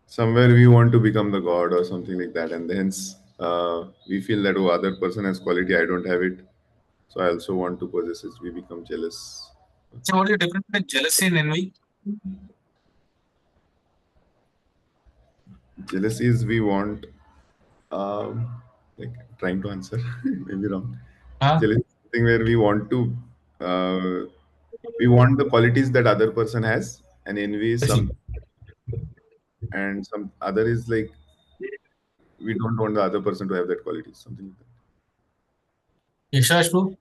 somewhere we want to become the god or something like that, and hence we feel that, oh, other person has quality, I don't have it, so I also want to possess it. We become jealous. So what is the difference between jealousy and envy? Jealousy is we want, like trying to answer, maybe wrong. Huh? Jealousy is something where uh, we want the qualities that other person has, and envy is some, and some other is like we don't want the other person to have that quality, something like that. Yashashru?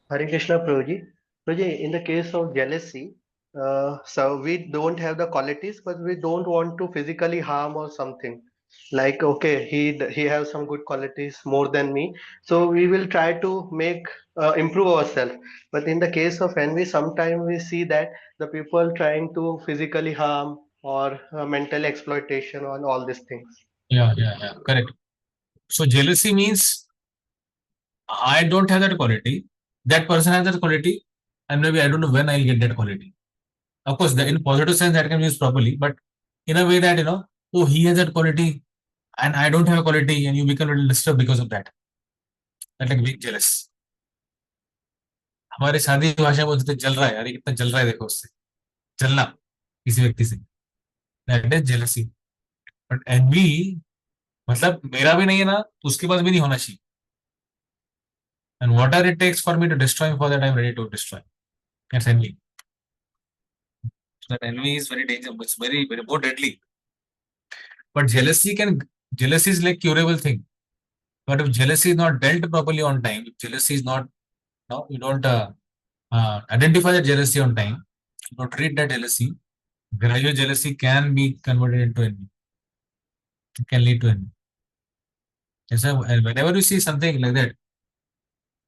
Hare Krishna, Prabhuji. Prabhuji, in the case of jealousy, so we don't have the qualities, but we don't want to physically harm or something. Like, okay, he has some good qualities more than me, so we will try to make improve ourselves. But in the case of envy, sometimes we see that the people trying to physically harm or mental exploitation on all these things. Yeah, correct. So jealousy means I don't have that quality. That person has that quality, and maybe I don't know when I'll get that quality. Of course, in positive sense that can be used properly, but in a way that oh, he has that quality and I don't have a quality, and you become a little disturbed because of that. That like being jealous. हमारे शादी भाषा में बोलते थे जल रहा है, अरे कितना जल रहा है देखो उससे, जलना किसी व्यक्ति से, that is jealousy. But envy मतलब मेरा भी नहीं है ना, तो उसके पास भी नहीं होना चाहिए. And whatever it takes for me to destroy him, for that I'm ready to destroy. That's envy. So that envy is very dangerous. It's very more deadly. But jealousy is like curable thing. But if jealousy is not dealt properly on time, if jealousy is not, no, you don't identify the jealousy on time, you don't treat that jealousy, gradual jealousy can be converted into envy. It can lead to envy. And so, and whenever you see something like that,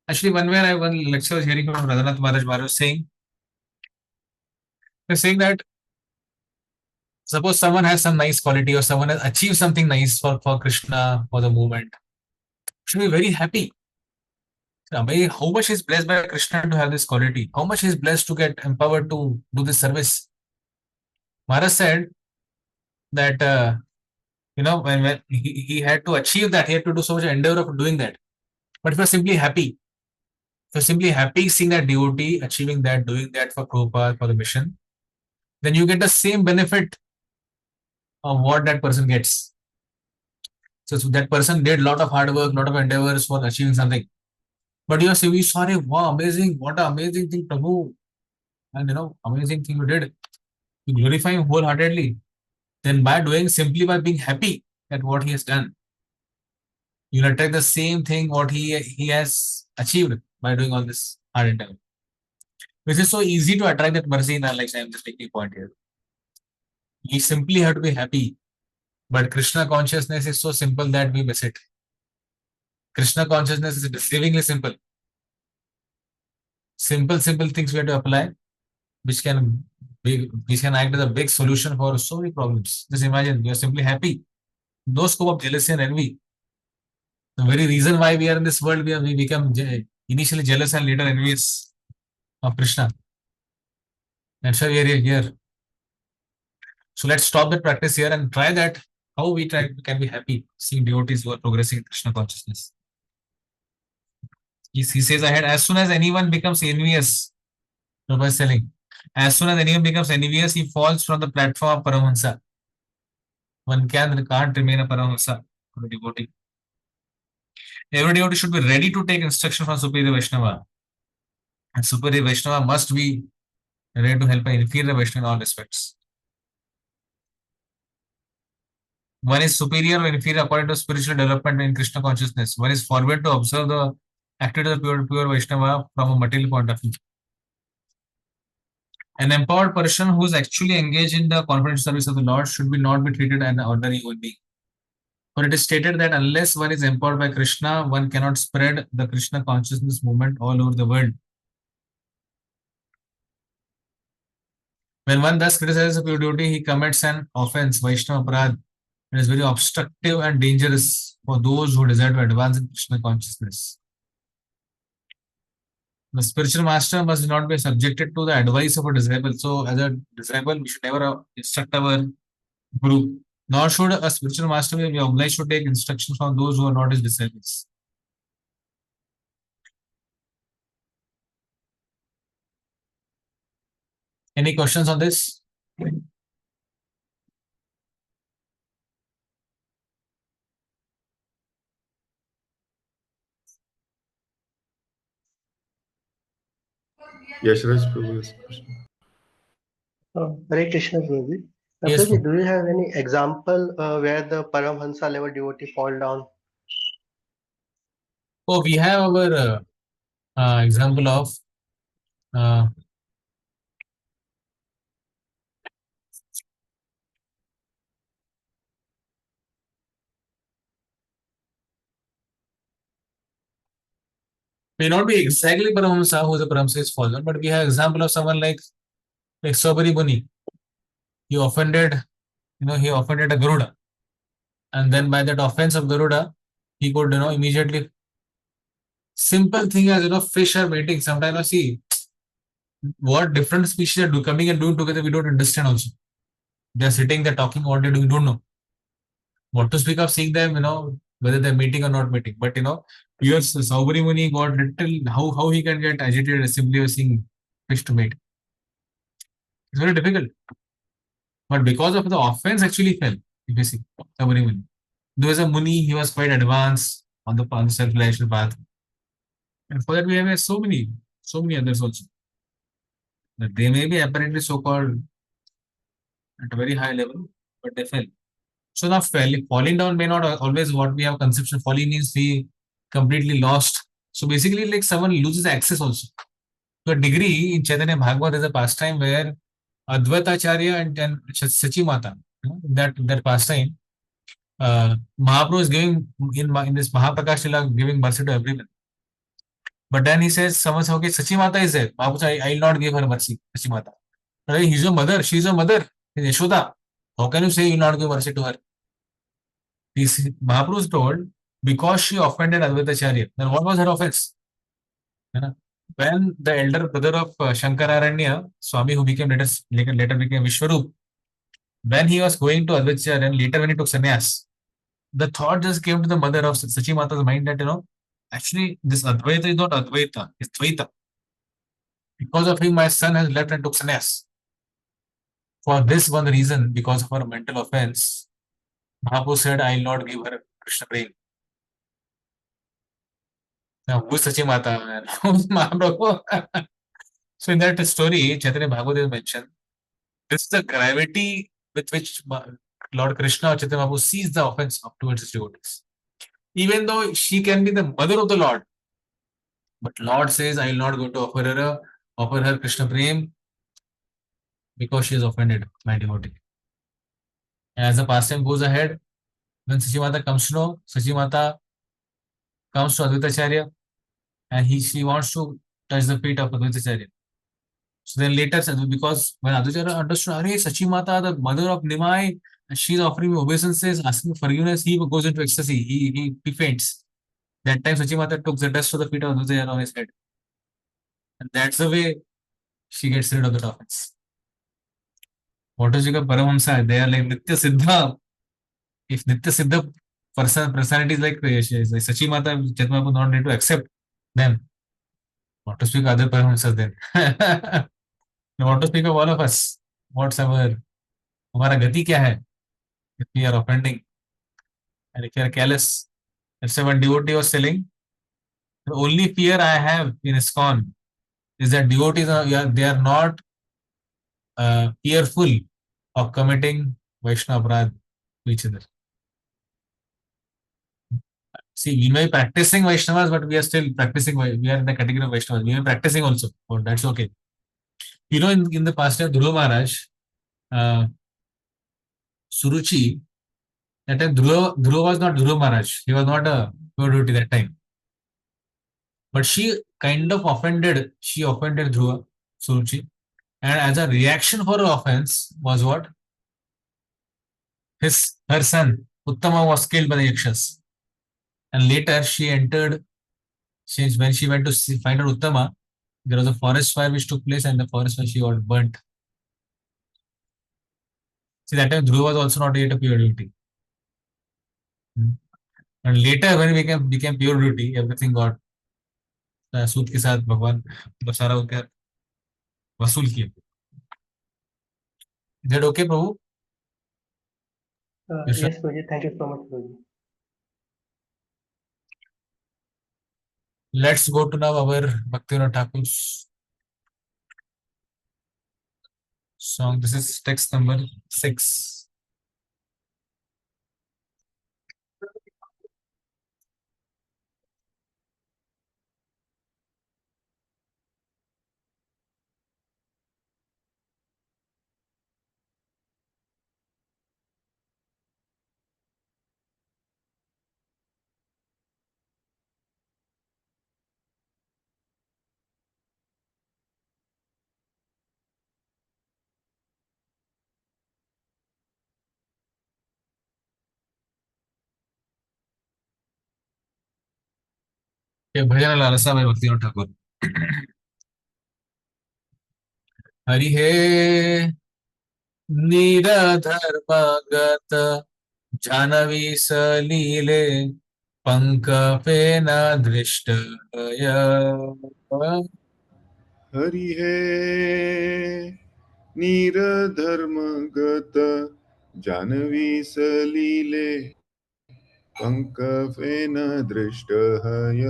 actually, one lecture I was hearing from Radhanath Maharaj was saying that suppose someone has some nice quality or someone has achieved something nice for Krishna, for the movement, should be very happy. I mean, how much is blessed by Krishna to have this quality? How much is blessed to get empowered to do this service? Maharaj said that when he had to achieve that, he had to do so much endeavor of doing that. But if you're simply happy, if you're simply happy seeing that devotee achieving that, doing that for Prabhupada, for the mission, then you get the same benefit of what that person gets. So that person did a lot of hard work, lot of endeavors for achieving something. But you say, sorry, wow, amazing, what an amazing thing, Prabhu. And amazing thing you did. You glorify him wholeheartedly. Then simply by being happy at what he has done, you'll attract the same thing what he has achieved by doing all this hard endeavor. Which is so easy to attract that mercy in our lives. I'm just taking a point here. We simply have to be happy. But Krishna consciousness is so simple that we miss it. Krishna consciousness is deceivingly simple. Simple things we have to apply, which can act as a big solution for so many problems. Just imagine you're simply happy. No scope of jealousy and envy. The very reason why we are in this world, we become initially jealous and later envious of Krishna. That's why we are here. So let's stop that practice here and try that. How we can be happy seeing devotees who are progressing in Krishna consciousness. He says ahead, as soon as anyone becomes envious, Prabhupada is telling, as soon as anyone becomes envious, he falls from the platform of Paramahansa. One can't remain a Paramahansa for a devotee. Every devotee should be ready to take instruction from Superior Vaishnava. And Superior Vaishnava must be ready to help an inferior Vaishnava in all respects. One is superior or inferior according to spiritual development in Krishna consciousness. One is forbidden to observe the activity of the pure Vaishnava from a material point of view. An empowered person who is actually engaged in the confidential service of the Lord should not be treated as an ordinary human being. For it is stated that unless one is empowered by Krishna, one cannot spread the Krishna consciousness movement all over the world. When one thus criticizes a pure devotee, he commits an offense, Vaishnava Aparadh, and is very obstructive and dangerous for those who desire to advance in Krishna consciousness. The spiritual master must not be subjected to the advice of a disciple. So, as a disciple, we should never instruct our guru. Nor should a spiritual master be obliged to take instructions from those who are not his disciples. Any questions on this? Yashraj Prabhu has a question. Hare Krishna Prabhuji. Yes, Prabhuji, Prabhu. do you have any example where the Paramhansa level devotee fall down? Oh, we have our example of uh, may not be exactly Paramahamsa who is a Paramahamsa's follower, but we have example of someone like Sobari Muni. He offended, he offended a Garuda, and then by that offense of Garuda, he could, immediately simple thing as fish are waiting. Sometimes I see what different species are coming and doing together. We don't understand also. They're sitting, they're talking, what they're doing, don't know. What to speak of seeing them, whether they're meeting or not meeting. But here Saubari Muni got little how he can get agitated simply by seeing fish to mate. It's very difficult. But because of the offense actually fell, if you see, Saubari Muni. Though as a Muni, he was quite advanced on the self-realization path. And for that we have so many others also. That they may be apparently so-called at a very high level, but they fell. So now falling down may not always what we have conception. Falling means we completely lost. So basically, like someone loses access also. To a degree, in Chaitanya Bhagavad, there's a pastime where Advaitacharya and Sachi Mata, that pastime, Mahaprabhu is giving in this Mahaprakash Lila giving mercy to everyone. But then he says, someone says, okay, Sachi Mata is there. Mahaprabhu says, I will not give her mercy, Sachi Mata. But he's your mother, she's your mother, he's Yashoda. How can you say you will not give mercy to her? Mahaprabhu is told because she offended Advaitacharya. Then what was her offense? When the elder brother of Shankararanya, Swami, who later became Vishwarup, when he was going to Advaitacharya and later when he took sannyas, the thought just came to the mother of Sachi Mata's mind that, actually this Advaita is not Advaita, it's Dvaita. Because of him, my son has left and took sannyas. For this one reason, because of her mental offense, Mahaprabhu said, I will not give her Krishna prem. Now, who is Sachi Mata? Man? Who's Mahaprabhu? So, in that story, Chaitanya Bhagavad is mentioned. This is the gravity with which Lord Krishna or Chaitanya Mahaprabhu sees the offense up towards his devotees. Even though she can be the mother of the Lord, but Lord says, I will not go to offer her Krishna prem because she has offended my devotee. And as the pastime goes ahead, when Sachi Mata comes to know, Sachi Mata comes to Advaitacharya and she wants to touch the feet of Advaitacharya. So then later, because when Advaitacharya understood, Arey, Sachi Mata, the mother of Nimai, she's offering me obeisances, asking forgiveness, he goes into ecstasy, he faints. That time Sachi Mata took the dust of the feet of Advaitacharya on his head. And that's the way she gets rid of the offense. What is your Paramahamsa? They are like Nitya Siddha. If Nitya Siddha personality is like Sachi Mata, Chaitanya would not need to accept them. What to speak other Paramahamsas then? What to speak of all of us? What's हमारा गति क्या है? If we are offending and if you are careless, if one devotee was telling, the only fear I have in ISKCON is that devotees they are not fearful of committing Vaishnava aparadh to each other. See, we may be practicing Vaishnavas, but we are still practicing. We are in the category of Vaishnavas. We are practicing also. But that's okay. In the past year, Dhruva Maharaj, uh, Suruchi, that time Dhruva was not Dhruva Maharaj. He was not a pure devotee that time. But she kind of offended. She offended Dhruva, Suruchi. And as a reaction for her offense was what? Her son, Uttama, was killed by the Yakshas. And later when she went to find out Uttama, there was a forest fire which took place and the forest fire she got burnt. See, that time Dhruva was also not yet a pure devotee. And later when he became pure devotee, everything got सूद के साथ भगवान मतलब सारा उनका वसूल किया. Is that okay, Prabhu? Yes, sir. Yes, Prabhuji. Thank you so much, Prabhuji. Let's go to now our Bhaktivinoda Thakur's song. This is text number 6. ये भजन लालसा भाई भक्तिनाथ ठाकुर. हरि हे निरधर्मगत जानवी सलीले पंकफेन दृष्ट हरि है निरधर्मगत जानवी सलीले पंकफेन दृष्टहय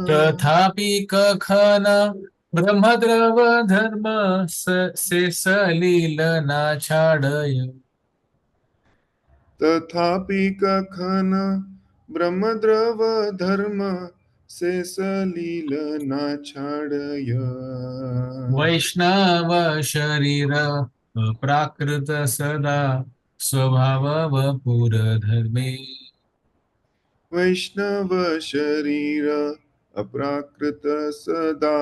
तथापि कखन ब्रह्मद्रव धर्म से सलील ना छाड़य. तथापि कखन ब्रह्मद्रव धर्म से सलील ना छाड़य वैष्णव शरीर प्राकृत सदा स्वभाव वपुर धर्मे. वैष्णव शरीर अप्राकृत सदा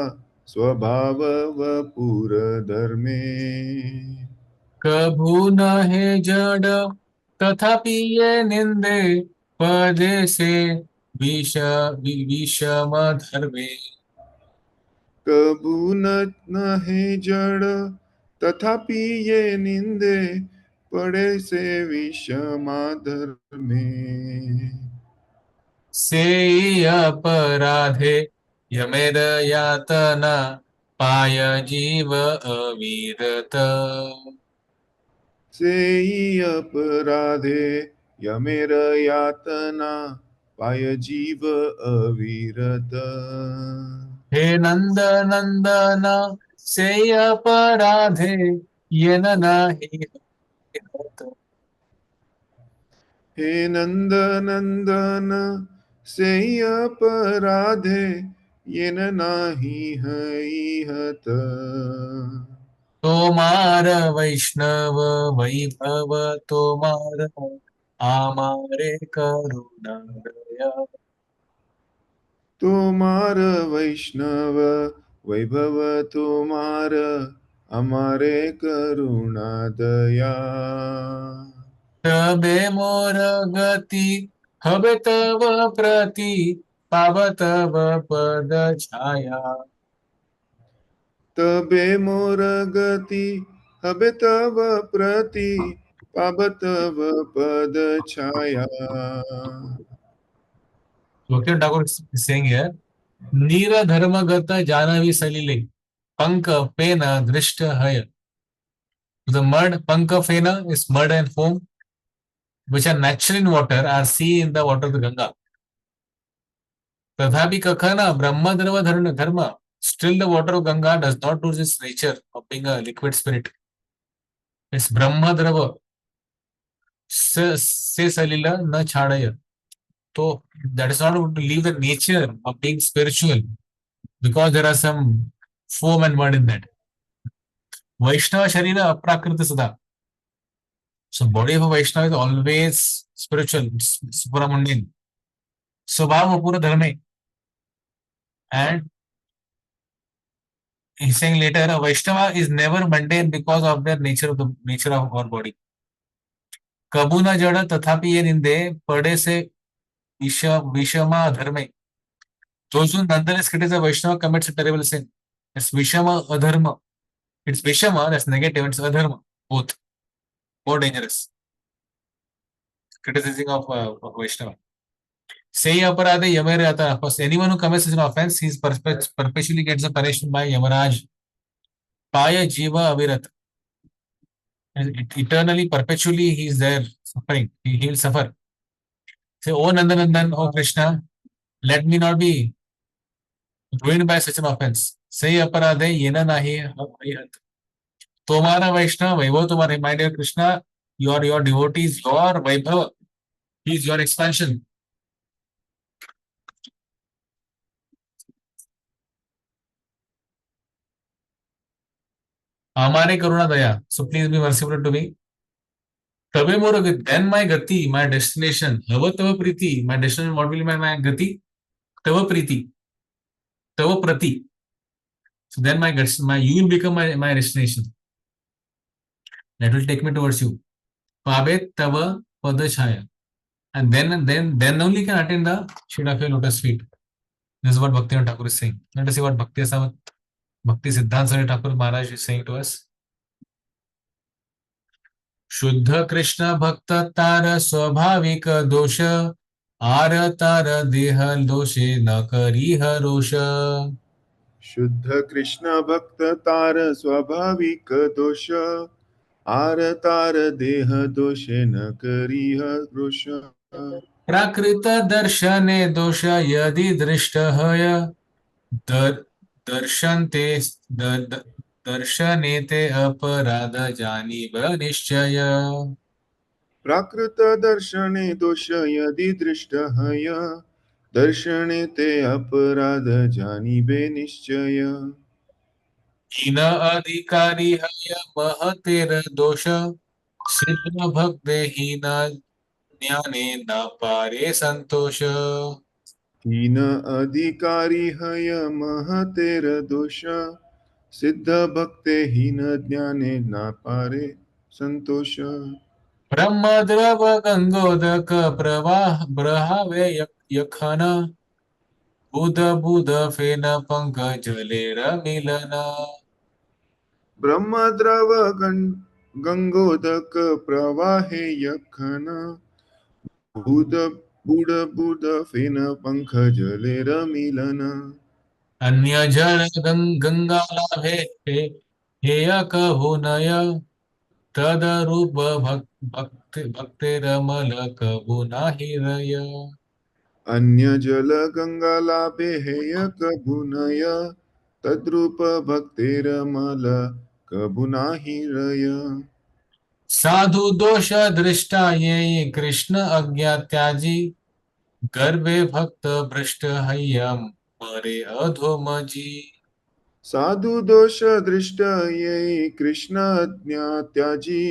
स्वभाव वपुर धर्मे कभू न है जड़ तथापि ये निंदे पदे से विषम धर्मे. कबू न है जड़ तथापि ये निंदे पड़े से विषमाधर में से अपराधे यमेर यातना पाय जीव अविरत. से ही अपराधे यमेर यातना पाय जीव अविरत हे नंद नंदन से अपराधे येन नाही होत. हे नंद नंदन से अपराधे येन नाही हत तोमार वैष्णव वैभव तोमार आमारे करुणा दया. तोमार वैष्णव वैभव तोमार हमारे करुणा दया तबे मोर गति हबे तव प्रति पाव तव पद छाया. तबे मोर गति हबे तव प्रति पाब तव पद छाया. Bhakti Thakur is saying here, Nira Dharmagata Janavi Salile, Panka Pena Drishta Haya. The mud, Panka Pena is mud and foam, which are natural in water, are seen in the water of the Ganga. Tadhapi Kakhana, Brahma Dharma. Still the water of Ganga does not lose its nature of being a liquid spirit. It's Brahma Drava. Se Salila na Chadaya. So that is not going to leave the nature of being spiritual because there are some foam and mud in that. Vaishnava Sharira Aprakrita Sada. So body of a Vaishnava is always spiritual, it's supramundane. Swabhava Pura Dharme. And he's saying later, a Vaishnava is never mundane because of their nature of our body. Kabuna Jada Tathapi ye ninde pade se Vishama Dharme. Those who nonetheless criticize a Vaishnava commits a terrible sin. It's Vishama Adharma. It's Vishama, that's negative, it's Adharma, both. More dangerous. Criticizing of Vaishnava. Say aparade yamere ata. Anyone who commits an offense, he perpetually gets a punishment by Yamaraj. Paya jiva avirat. Eternally, perpetually, he is there suffering. He will suffer. Say, oh Nandanandan, oh Krishna, let me not be ruined by such an offense. Say aparade yena nahi harihat. Tomara Vaishnava, Vaibhav Tomara, my dear Krishna, your devotee is your Vaibhava. He is your expansion. Amare Karuna Daya. So please be merciful to me. Tabe Mora, then my Gati, my destination. Hava Tava Priti, my destination, what will be my Gati? Tava Priti. Tava Prati. So then you will become my destination. That will take me towards you. Pabe Tava Padachaya. And then only can attain the shade of your lotus feet. This is what Bhakti Thakur is saying. Let us see what Bhakti Siddhanta Saraswati Thakur Maharaj is saying to us. शुद्ध कृष्ण भक्त तार स्वाभाविक दोष are तार देह दोषे न करी रोष. शुद्ध कृष्ण भक्त तार स्वाभाविक दोष आर तार देह दोषे न करीह रोष. प्राकृत दर्शने दोष यदि दृष्ट हय दर्शनते दर्शने ते अपराध जानीब निश्चय. प्राकृत दर्शने दोष यदि दृष्ट हय दर्शने ते अपराध जानीबे निश्चय. हीन अधिकारी हय महतेर दोष सिद्ध भक्ते हीन ज्ञाने न पारे संतोष. हीन अधिकारी हय महतेर दोष सिद्ध भक्ते हीन ज्ञाने न पारे संतोष. ब्रह्मद्रव गंगोदक प्रवाह ब्रहावे यखन बुध बुध फेन पंक जलेर मिलन. ब्रह्मद्रव गंगोदक प्रवाहे यखन बुध बुध बुध फेन पंख जलेर मिलन. अन्य जल गंगा लाभे हेय कहु नय तद रूप भक्तिरमल कबु नाही रय. अन्य जल गंगा लाभे हेय कबुनय तद्रूप भक्तिरमल कबु नाही रय. साधु दोष दृष्टा ये कृष्ण अज्ञात्याजी गर्भे भक्त भ्रष्ट हय्यम मरे अधोमजी. साधु दोष दृष्ट ये कृष्ण अज्ञात्याजी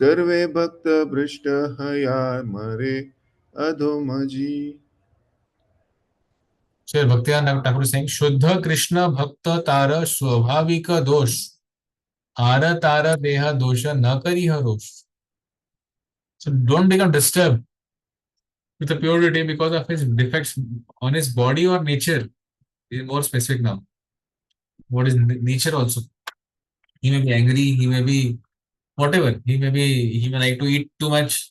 गर्वे भक्त भ्रष्ट हया मरे अधोमजी. So Bhaktivedanta Thakur is saying, Shuddha Krishna Bhakta Tara Swabhavika Dosh Ara Tara Deha Dosha Na Kariha Rosh. So don't become disturbed with the purity because of his defects on his body or nature. He is more specific now. What is nature also? He may be angry, he may be whatever. He may like to eat too much.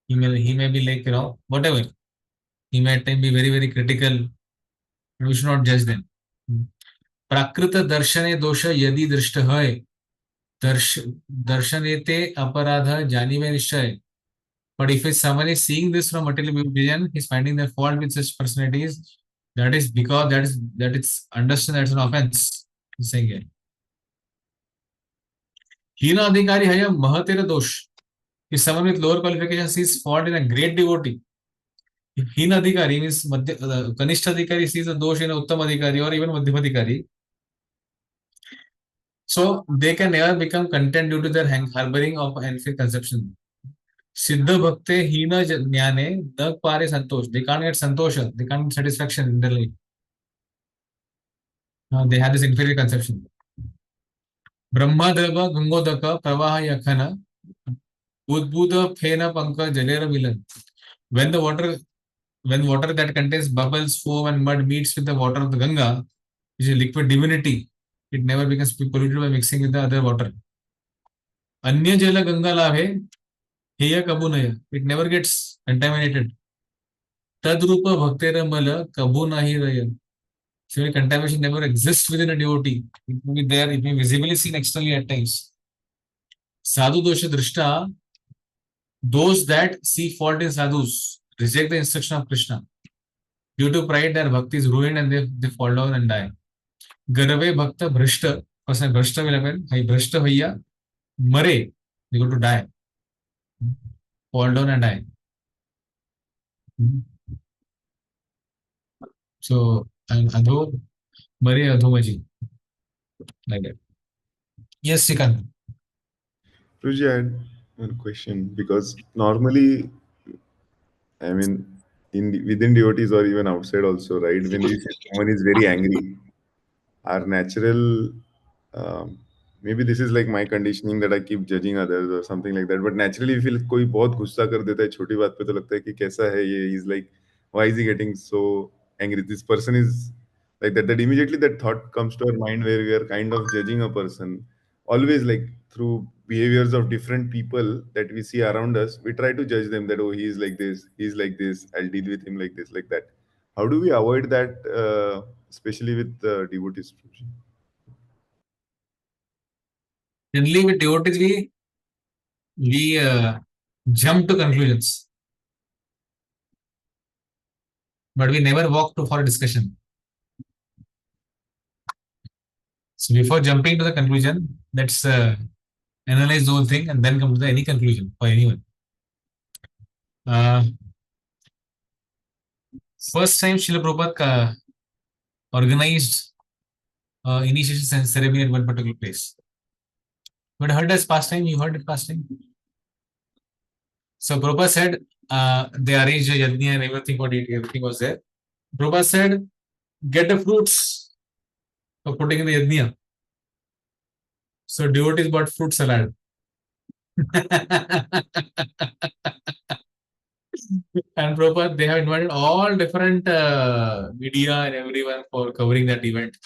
He may be like, whatever. He might be very, very critical. We should not judge them. प्राकृत दर्शने दोष यदि दृष्ट है दर्शनेते अपराध जानिबे निश्चय. But if someone is seeing this from material vision, he's finding the fault with such personalities. That is because that it's understood that's an offense. He's saying here. Hina adhikari haya mahatera dosh. If someone with lower qualification sees fault in a great devotee, if Hina adhikari means Kanishta adhikari sees a dosh in a Uttam adhikari or even Madhyam adhikari, so they can never become content due to their harboring of unfair conception. Siddha bhakte hina jnane na pare santosh. They can't get santosha. They can't get satisfaction in their life. They have this inferior conception. Brahma drava gangodaka pravaha yakhana udbudha phena panka jalera milan. When water that contains bubbles, foam and mud meets with the water of the Ganga, which is liquid divinity, it never becomes polluted by mixing with the other water. Anya jala Ganga lave, heya kabu naya. It never gets contaminated. Tadrupa bhaktera mala kabu nahi raya. So contamination never exists within a devotee. It may be there, it may be visibly seen externally at times. Sadhu dosha drishta, those that see fault in sadhus reject the instruction of Krishna. Due to pride, their bhakti is ruined and they fall down and die. Garave bhakta bhrishta, person bhrishta will happen, hai bhrishta bhaiya, mare, they go to die, fall down and die. So, and adho, mare adhomaji, like that. Yes, Sikand. Ruji, I had one question because normally, I mean, within devotees or even outside also, right? When we see someone is very angry, our natural, um, maybe this is like my conditioning that I keep judging others or something like that. But naturally, we feel कोई बहुत गुस्सा कर देता है छोटी बात पे तो लगता है कि कैसा है ये? He's like, why is he getting so angry? This person is like that. That immediately that thought comes to our mind where we are kind of judging a person. Always like through behaviors of different people that we see around us, we try to judge them that oh he is like this, he's like this. I'll deal with him like this, like that. How do we avoid that, especially with devotees? Generally, with devotees, we jump to conclusions, but we never walk to for a discussion. So before jumping to the conclusion, let's analyze the whole thing and then come to any conclusion for anyone. Uh, First time Srila Prabhupada organized initiation ceremony at one particular place. But heard as pastime, you heard it pastime. So Prabhupada said they arranged a yajna and everything was there. Prabhupada said, get the fruits for putting in the yajna. So devotees bought fruit salad. And Prabhupada, they have invited all different media and everyone for covering that event.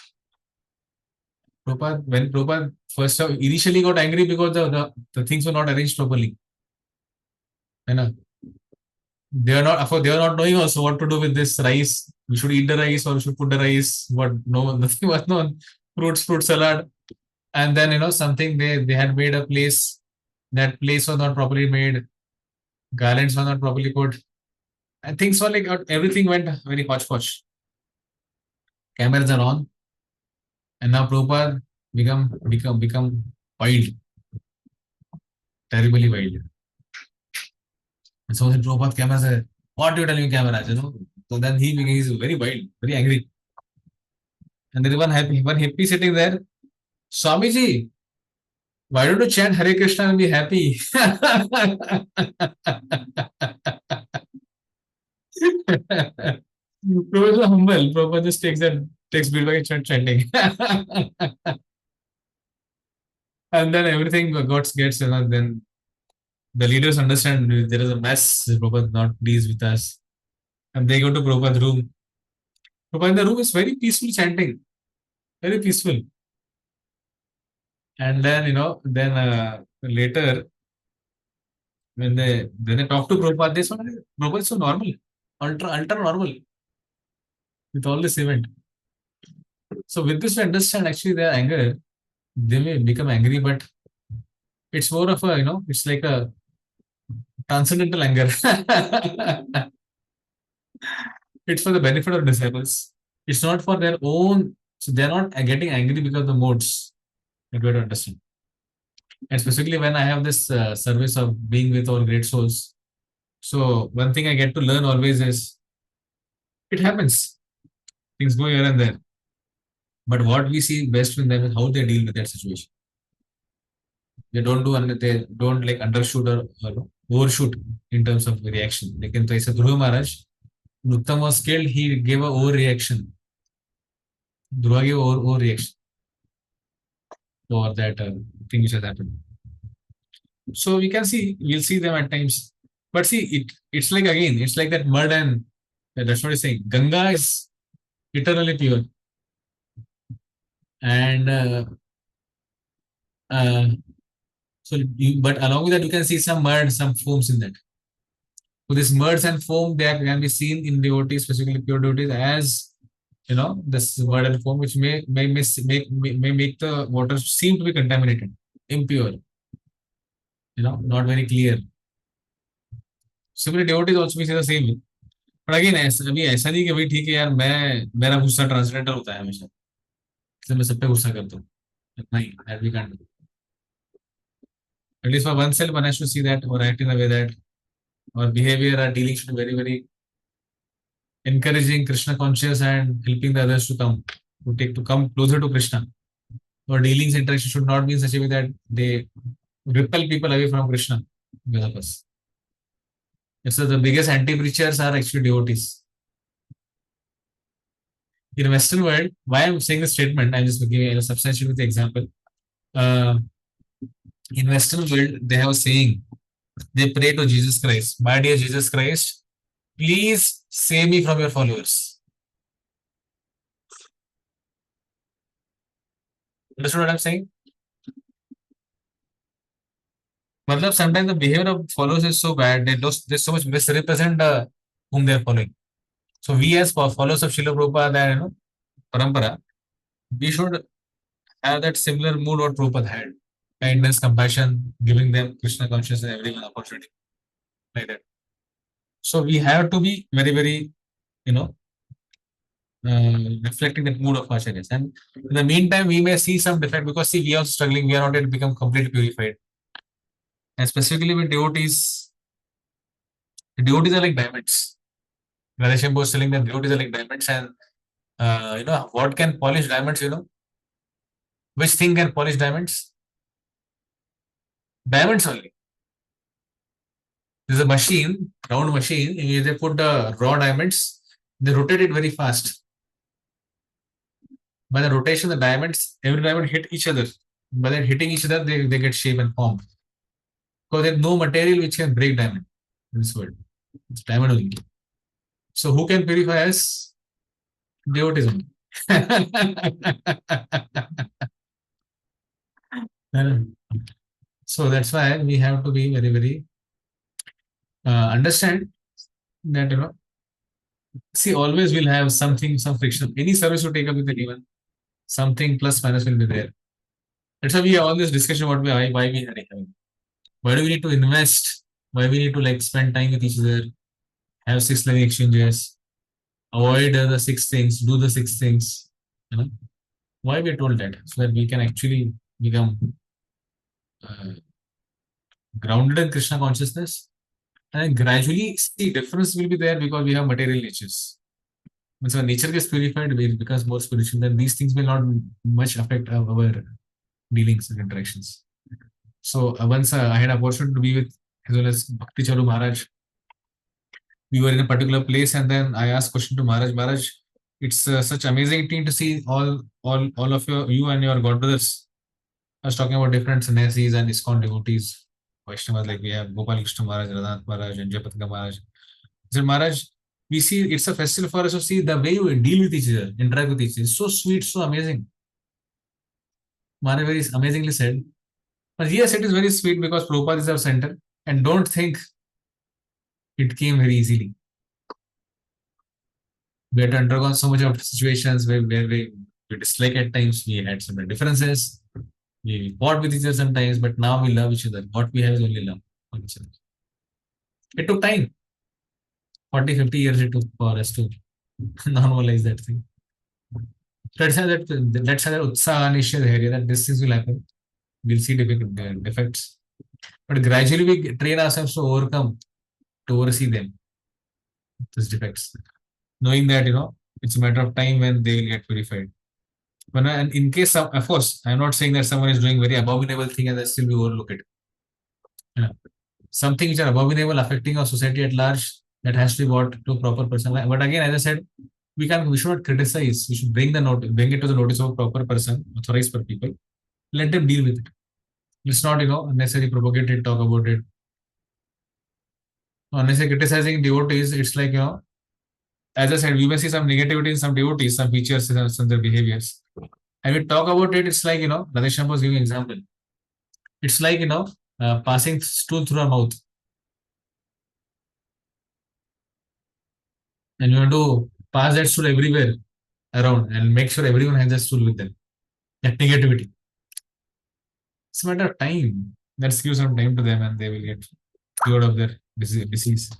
Prabhupada, when Prabhupada first initially got angry because the things were not arranged properly. You know, they are not knowing also what to do with this rice. We should eat the rice or we should put the rice. What no nothing was known. Fruit salad. And then something they had made a place. That place was not properly made. Garlands were not properly put. And things were like everything went very hodgepodge. Cameras are on. And now Prabhupada become wild, terribly wild. And so the Prabhupada camera said, what do you tell me camera? So then he's very wild, very angry. And there is one hippie sitting there. Swamiji, why don't you chant Hare Krishna and be happy? Prabhupada is humble. Prabhupada just takes Bilbao and chanting. And then everything gets, then the leaders understand there is a mess. Prabhupada not pleased with us. And they go to Prabhupada's room. Prabhupada in the room is very peaceful chanting. Very peaceful. And then, later, when they talk to Prabhupada, they say, Prabhupada is so normal. Ultra normal with all this event. So with this, we understand actually their anger. They may become angry, but it's more of it's like a transcendental anger. It's for the benefit of disciples. It's not for their own. So they're not getting angry because of the modes. You got to understand. And specifically when I have this service of being with all great souls. So one thing I get to learn always is it happens. Things go here and there. But what we see best in them is how they deal with that situation. They don't like undershoot or overshoot in terms of reaction. Like in case of Dhruva Maharaj, when Uttam was killed, he gave a overreaction. Dhruva gave overreaction for that thing which has happened. So we'll see them at times. But see, it's like again, it's like that mud and that's what he's saying. Ganga is eternally pure. And But along with that, you can see some mud, some foams in that. So this mud and foam, they can be seen in devotees, specifically pure devotees, as this mud and foam, which may make the water seem to be contaminated, impure, not very clear. Similarly, devotees also we see the same way. But again, अभी ऐसा नहीं कि भाई ठीक है यार, मेरा गुस्सा ट्रांसलेटर होता है हमेशा, इसलिए मैं सब पे गुस्सा करता हूँ. नहीं, that we can't do. At least for oneself, one has to see that or act in a way that our behavior, our dealing should be very, very encouraging, Krishna conscious, and helping the others to come closer to Krishna. Our dealings interaction should not be in such a way that they repel people away from Krishna because of us. So the biggest anti-preachers are actually devotees. In Western world, why I'm saying this statement, I'm just giving a substantial with the example. In Western world, they have a saying. They pray to Jesus Christ. My dear Jesus Christ, please save me from your followers. Understood what I'm saying? Matlab, sometimes the behavior of followers is so bad, they so much misrepresent whom they are following. So we as followers of Srila Prabhupada and Parampara, we should have that similar mood what Prabhupada had. Kindness, compassion, giving them Krishna consciousness and everyone opportunity. Like that. So we have to be very, very, reflecting that mood of acharyas. And in the meantime, we may see some defect because see, we are struggling, we are not yet to become completely purified. And specifically with devotees are like diamonds. Radhesham was telling that devotees are like diamonds, and what can polish diamonds? Which thing can polish diamonds? Diamonds only. There's a machine, round machine, and they put the raw diamonds, they rotate it very fast. By the rotation, the diamonds, every diamond hit each other. By that hitting each other, they get shape and form. Because there's no material which can break diamond in this world. It's diamond only. So who can purify us? Devotees only. So that's why we have to be very, very understand that see, always we'll have something, some friction. Any service you take up with anyone, something plus minus will be there. That's why we have all this discussion about why we are having. Why do we need to invest? Why we need to spend time with each other, have 6 line exchanges, avoid the 6 things, do the 6 things. Why we are told that? So that we can actually become grounded in Krishna consciousness. And gradually, see, difference will be there because we have material natures. Once our nature gets purified, it becomes more spiritual. Then these things will not much affect our dealings and interactions. So once I had an opportunity to be with as well as Bhakti Chalu Maharaj, we were in a particular place, and then I asked question to Maharaj, it's such amazing thing to see all of you and your god brothers. I was talking about different sannyasis and ISKCON devotees. Vaishnavas, like we have Gopal Krishna Maharaj, Radhanath Maharaj, and Jayapatka Maharaj. I said, Maharaj, we see it's a festival for us to see the way you deal with each other, interact with each other. It's so sweet, so amazing. Maharaj very amazingly said. But yes, it is very sweet because Prabhupada is our center. And don't think it came very easily. We had to undergone so much of situations where we dislike at times, we had some differences, we fought with each other sometimes, but now we love each other. What we have is only love for each other. It took time. 40, 50 years it took for us to normalize that thing. Let's have that utsaha nishya area that this things will happen. We'll see difficult defects. But gradually we train ourselves to oversee them, these defects. Knowing that, it's a matter of time when they will get purified. But in case of course, I'm not saying that someone is doing very abominable thing and that still we overlook it. Something which are abominable affecting our society at large, that has to be brought to a proper person. But again, as I said, we should not criticize. We should bring it to the notice of a proper person, authorized for people. Let them deal with it. Let's not, unnecessarily propagate it, talk about it. Unnecessarily criticizing devotees, it's like, as I said, we may see some negativity in some devotees, some features, some of their behaviors. And we talk about it, it's like, Radhesham was giving an example. It's like, passing stool through a mouth. And you want to pass that stool everywhere around and make sure everyone has that stool with them. That negativity. It's a matter of time. Let's give some time to them and they will get cured of their disease.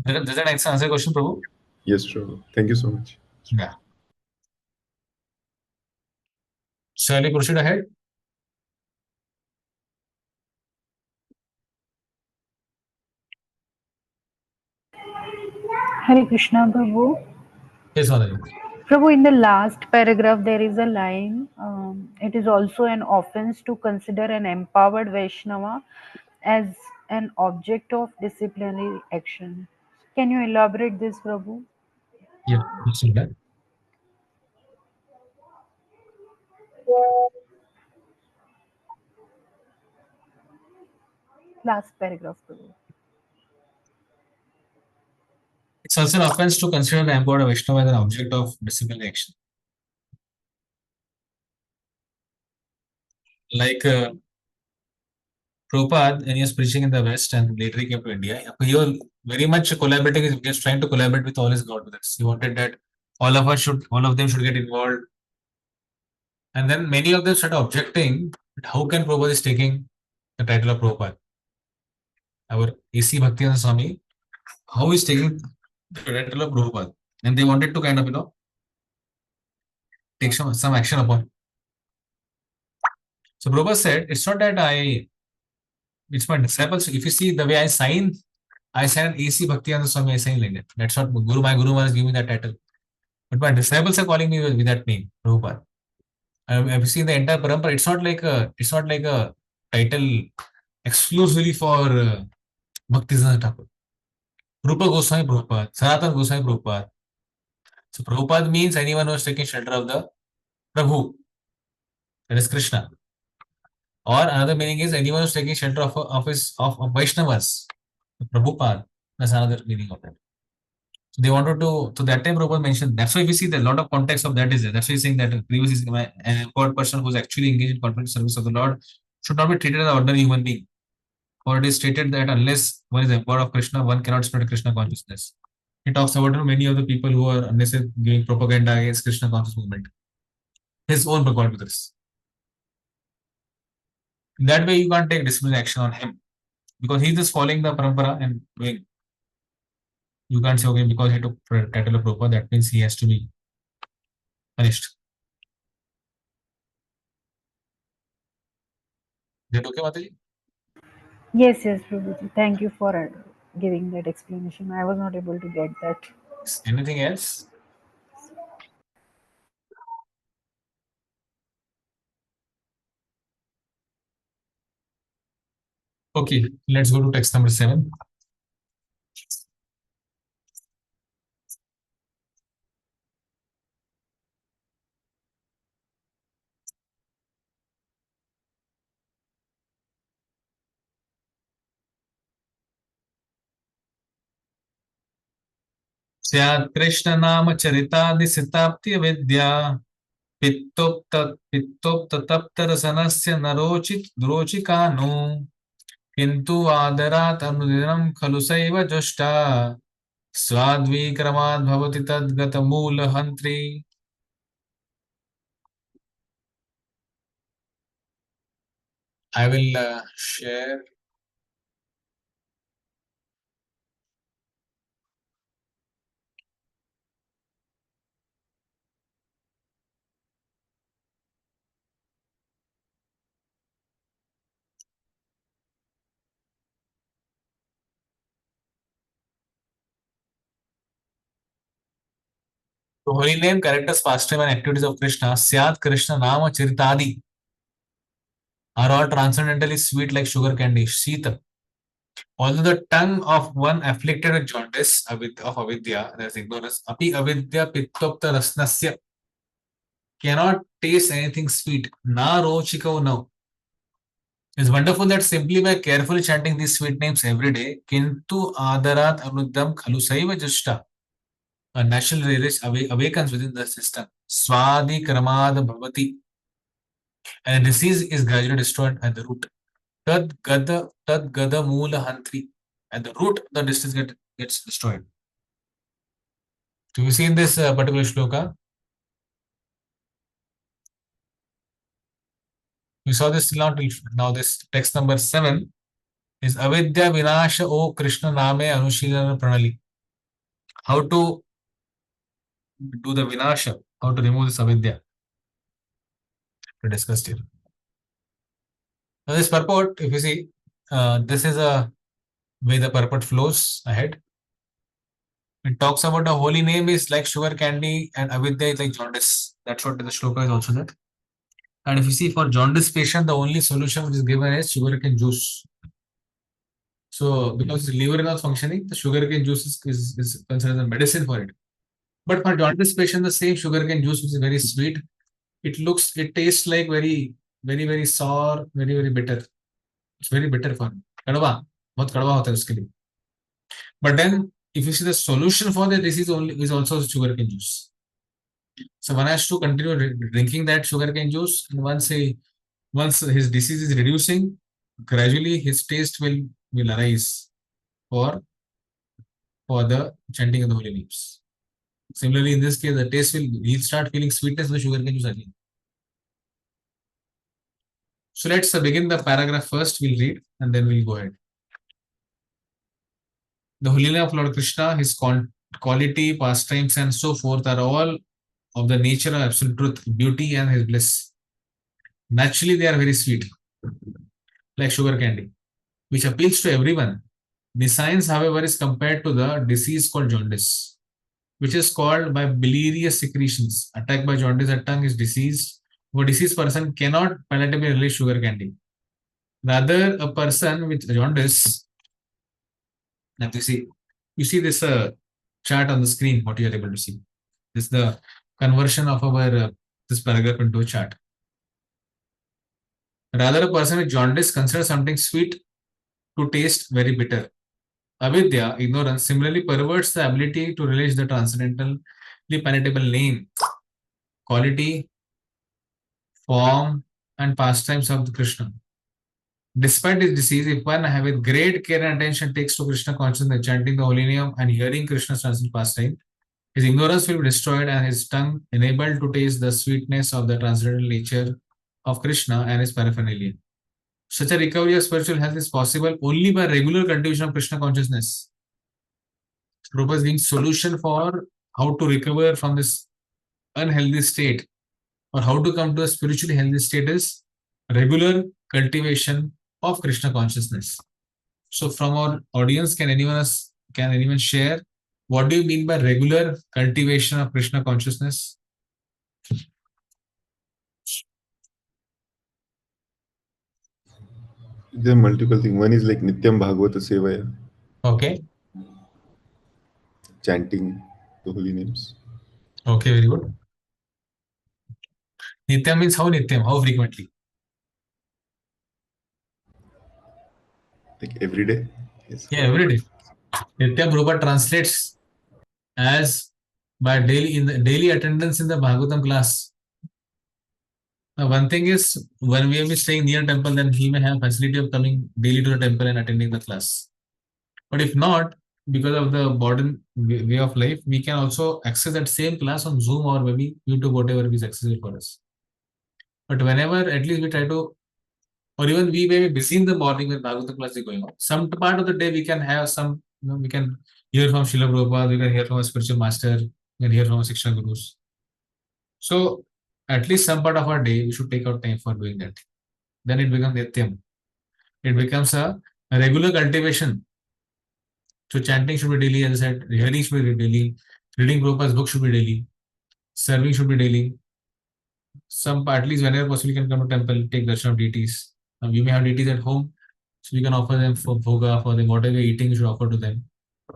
Does that answer the question, Prabhu? Yes, sure. Thank you so much. Yeah. Shall we proceed ahead? Hare Krishna, Prabhu. Yes, Mataji. Prabhu, in the last paragraph, there is a line. It is also an offense to consider an empowered Vaishnava as an object of disciplinary action. Can you elaborate this, Prabhu? Yeah, let's do that. Last paragraph, Prabhu. It's also an offense to consider the empowered Vaishnava as an object of disciplinary action. Like Prabhupada, when he was preaching in the West and later he came to India, he was very much collaborating, he was trying to collaborate with all his God brothers. He wanted that all of them should get involved. And then many of them started objecting, how can Prabhupada is taking the title of Prabhupada? Our AC Bhakti Swami, how is taking the title of Prabhupada? And they wanted to kind of, take some action upon it. So Prabhupada said, it's not that it's my disciples. If you see the way I sign AC Bhakti Swami, I sign like that. That's what my Guru Maharaj giving me that title. But my disciples are calling me with that name, Prabhupada. I've seen the entire parampara. It's not like a title exclusively for Bhakti Thakur. Rupa Goswami Prabhupada, Sanatan Goswami Prabhupada. So Prabhupada means anyone who is taking shelter of the Prabhu, that is Krishna. Or another meaning is anyone who is taking shelter of Vaishnavas, Prabhupada. That's another meaning of that. So they wanted to that time Prabhupada mentioned. That's why we see the lot of context of that is there. That's why he's saying that previously an empowered person who's actually engaged in confident service of the Lord should not be treated as an ordinary human being. Or it is stated that unless one is empowered of Krishna, one cannot spread Krishna consciousness. He talks about many of the people who are unnecessarily giving propaganda against Krishna conscious movement. His own Bhagavad Gita. In that way, you can't take disciplinary action on him because he's just following the parampara and doing. You can't say, okay, because he took title of Prabhupada, that means he has to be punished. Is that okay, Mataji? Yes, Prabhuji. Thank you for giving that explanation. I was not able to get that. Anything else? Okay, let's go to text number 7. स्यात् कृष्ण नाम चरितादि सिताप्ति विद्या पित्तोक्त तप्तरसनस्य नरोचिकानो किन्तु आदरात् अनुदिनं खलु सैव जुष्टा स्वाद्विक्रमाद् भवति तद्गतमूलहन्त्री. I will share. The holy name, characters, pastime, and activities of Krishna, Syat Krishna Nama Charitadi, are all transcendently sweet like sugar candy, Shita. Although the tongue of one afflicted with jaundice of avidya, that is ignorance, api avidya pittopta rasnasya, cannot taste anything sweet. Na rochiko no. It's wonderful that simply by carefully chanting these sweet names every day, kintu adarat anudam khalu saiva jushta, a natural relish awakens within the system. Swadi Kramad Bhavati. And the disease is gradually destroyed at the root. Tad Gada Moola Hantri. At the root, the disease gets destroyed. So you see in this particular shloka, we saw this till now this text number 7 is Avidya Vinasha O Krishna Name Anushilana Pranali. How to do the Vinasha, how to remove this Avidya. We discussed here. Now this purport, if you see, this is a way the purport flows ahead. It talks about the holy name is like sugar candy and Avidya is like jaundice. That's what the shloka is also there. And if you see for jaundice patient, the only solution which is given is sugarcane juice. So because the liver is not functioning, the sugarcane juice is considered as a medicine for it. But for jaundice patient, the same sugarcane juice, which is very sweet, it tastes like very sour, very bitter. It's very bitter for him. कड़वा, बहुत कड़वा होता है उसके लिए. But then, if you see the solution for the disease is also sugarcane juice. So one has to continue drinking that sugarcane juice, and once his disease is reducing, gradually his taste will arise for the chanting of the holy names. Similarly, in this case, the taste he'll start feeling sweetness of the sugarcane juice again. So let's begin the paragraph first. We'll read and then we'll go ahead. The holy name of Lord Krishna, his quality, pastimes, and so forth are all of the nature of absolute truth, beauty, and his bliss. Naturally, they are very sweet, like sugar candy, which appeals to everyone. The science, however, is compared to the disease called jaundice, which is called by biliary secretions. Attacked by jaundice, the tongue is diseased. A diseased person cannot palatably relish sugar candy. Rather, a person with jaundice, now you see this chart on the screen, what you are able to see. This is the conversion of our this paragraph into a chart. Rather, a person with jaundice considers something sweet to taste very bitter. Avidya, ignorance, similarly perverts the ability to relish the transcendentally palatable name, quality, form, and pastimes of the Krishna. Despite his disease, if one with great care and attention takes to Krishna consciousness, chanting the holy name and hearing Krishna's transcendent pastime, his ignorance will be destroyed and his tongue enabled to taste the sweetness of the transcendental nature of Krishna and his paraphernalia. Such a recovery of spiritual health is possible only by regular cultivation of Krishna consciousness. Prabhupada is giving solution for how to recover from this unhealthy state or how to come to a spiritually healthy state is regular cultivation of Krishna consciousness. So from our audience, can anyone share what do you mean by regular cultivation of Krishna consciousness? There are multiple things. One is like Nityam Bhagavata Sevaya, Okay. chanting the holy names. Okay, very good. Nityam means how Nityam? How frequently? Like every day. Yes. Yeah, every day. Nityam Prabhupada translates as by daily attendance in the Bhagavatam class. Now, one thing is when we are staying near temple, then he may have facility of coming daily to the temple and attending the class. But if not, because of the modern way of life, we can also access that same class on Zoom or maybe YouTube, whatever is accessible for us. But whenever, at least we try to, or even we may be busy in the morning when Bhagavatam class is going on. Some part of the day we can have some, we can hear from Srila Prabhupada, we can hear from a spiritual master, we can hear from a Shiksha Gurus. So at least some part of our day, we should take out time for doing that. Then it becomes Nityam. It becomes a regular cultivation. So chanting should be daily, as I said, hearing should be daily, reading Prabhupada's book should be daily, serving should be daily. Some, at least whenever possible, you can come to temple, take darshan of deities. We may have deities at home, so we can offer them for bhoga, for them, whatever eating, we should offer to them.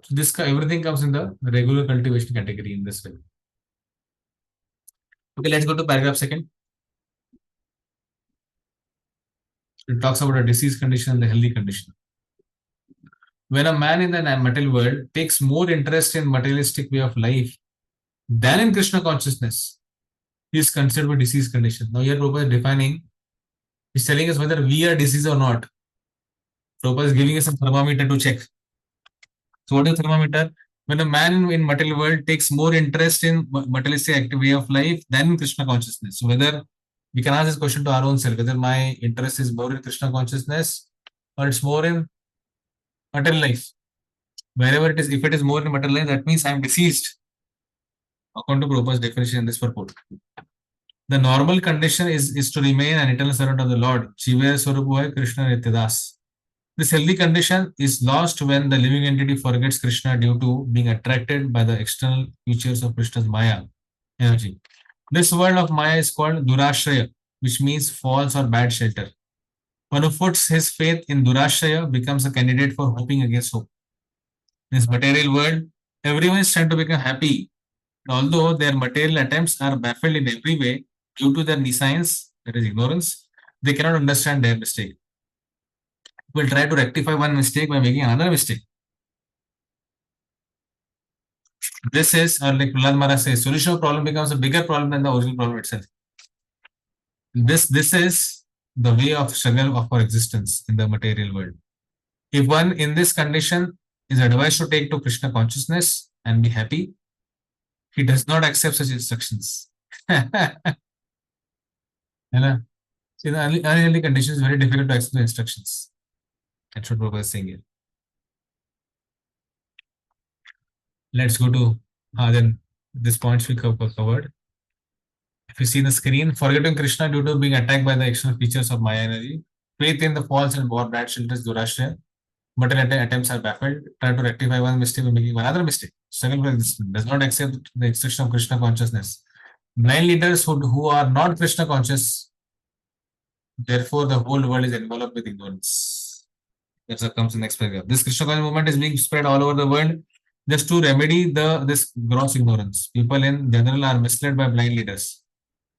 So this everything comes in the regular cultivation category in this way. Okay, let's go to paragraph second. It talks about a disease condition and the healthy condition. When a man in the material world takes more interest in materialistic way of life than in Krishna consciousness, is considered a disease condition. Now here Prabhupada is defining, he's telling us whether we are diseased or not. Prabhupada is giving us a thermometer to check. So what is thermometer? When a man in material world takes more interest in materialistic active way of life than Krishna consciousness. So whether we can ask this question to our own self, whether my interest is more in Krishna consciousness or it's more in material life. Wherever it is, if it is more in material life, that means I am deceased, according to Prabhupada's definition in this purport. The normal condition is to remain an eternal servant of the Lord. Jiva Swarupa Krishna Nityadas. This healthy condition is lost when the living entity forgets Krishna due to being attracted by the external features of Krishna's Maya energy. This world of Maya is called Durashraya, which means false or bad shelter. One who puts his faith in Durashraya becomes a candidate for hoping against hope. In this material world, everyone is trying to become happy. Although their material attempts are baffled in every way due to their nescience, that is ignorance, they cannot understand their mistake. Will try to rectify one mistake by making another mistake. This is, or like Prahlad Maharaj says, solution of problem becomes a bigger problem than the original problem itself. This is the way of struggle of our existence in the material world. If one in this condition is advised to take to Krishna consciousness and be happy, he does not accept such instructions. In unhealthy conditions, it's very difficult to accept the instructions. That's what Prabhupada is saying here. Let's go to then this points we covered. If you see the screen, forgetting Krishna due to being attacked by the external features of Maya energy, faith in the false and more bad shelters Durashraya, material attempts are baffled, try to rectify one mistake by making another mistake. Struggle for existence, does not accept the instruction of Krishna consciousness. Blind leaders who are not Krishna conscious, therefore the whole world is enveloped with ignorance. That comes in the next paragraph. This Krishna conscious movement is being spread all over the world just to remedy this gross ignorance. People in general are misled by blind leaders.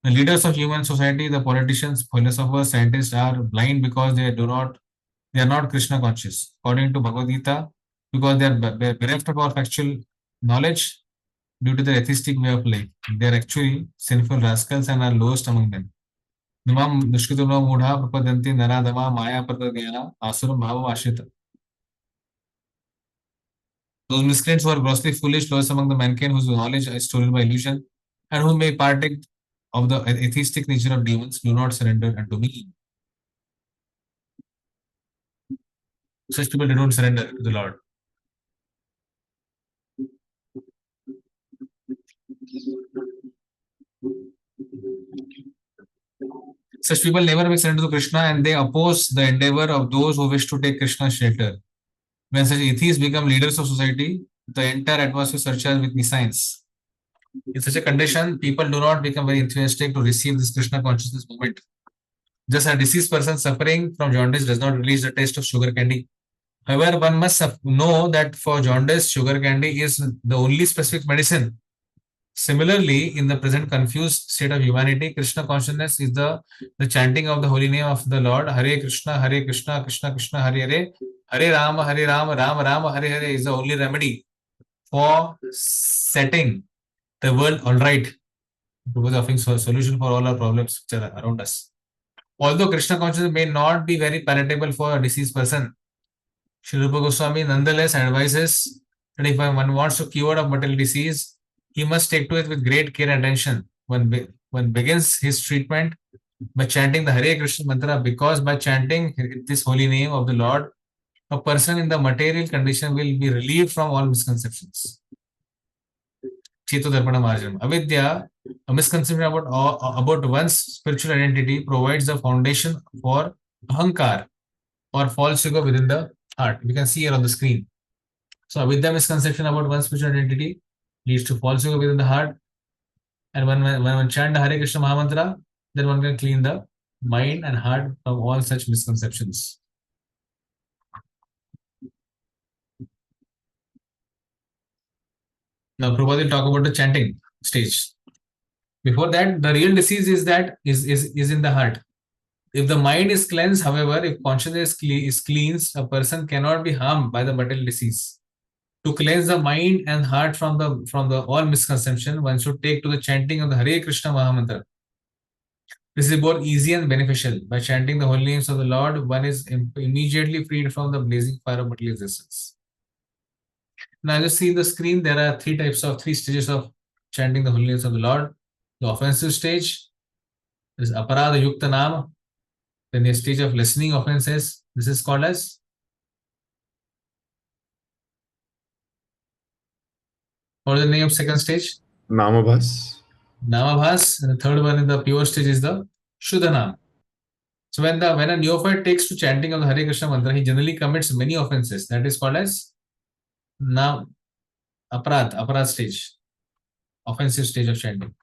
The leaders of human society, the politicians, philosophers, scientists are blind because they are not Krishna conscious. According to Bhagavad Gita, because they are bereft of our factual knowledge due to their atheistic way of life. They are actually sinful rascals and are lowest among them. Numam Nushkituna Mudha Prapadanti Naradama Maya Pratadhyana Asuram Bhava Ashita. Those miscreants who are grossly foolish, lowest among the mankind, whose knowledge is stolen by illusion, and who may partake of the atheistic nature of demons, do not surrender unto me. Such people don't surrender to the Lord. Such people never make surrender to Krishna and they oppose the endeavor of those who wish to take Krishna's shelter. When such atheists become leaders of society, the entire atmosphere surcharged with nescience. In such a condition, people do not become very enthusiastic to receive this Krishna consciousness movement. Just a deceased person suffering from jaundice does not release the taste of sugar candy. However, one must know that for jaundice, sugar candy is the only specific medicine. Similarly, in the present confused state of humanity, Krishna consciousness is the chanting of the holy name of the Lord. Hare Krishna, Krishna Krishna, Hare Hare, Hare Rama, Rama Rama, Hare Hare is the only remedy for setting the world all right. Because offering solution for all our problems which are around us. Although Krishna consciousness may not be very palatable for a deceased person, Sri Rupa Goswami nonetheless advises that if one wants to cure of material disease, he must take to it with great care and attention. One begins his treatment by chanting the Hare Krishna mantra, because by chanting this holy name of the Lord, a person in the material condition will be relieved from all misconceptions. Cheto Darpana Marjanam. Avidya, a misconception about one's spiritual identity, provides the foundation for ahankar or false ego within the heart. You can see here on the screen. So avidya, misconception about one's spiritual identity, leads to false ego within the heart. And when one chant the Hare Krishna Mahamantra, then one can clean the mind and heart from all such misconceptions. Now, Prabhupada will talk about the chanting stage. Before that, the real disease is in the heart. If the mind is cleansed, however, if consciousness is cleansed, a person cannot be harmed by the material disease. To cleanse the mind and heart from the all misconception, one should take to the chanting of the Hare Krishna Mahamantra. This is both easy and beneficial. By chanting the holy names of the Lord, one is immediately freed from the blazing fire of material existence. Now, just see the screen, there are three stages of chanting the holy names of the Lord. The offensive stage is Aparada Yukta Nama. Then the stage of lessening offenses. This is called as what is the name of second stage? Namabhas. Namabhas. And the third one in the pure stage is the Shuddhanam. So when a neophyte takes to chanting of the Hare Krishna mantra, he generally commits many offenses. That is called as aparad stage, offensive stage of chanting.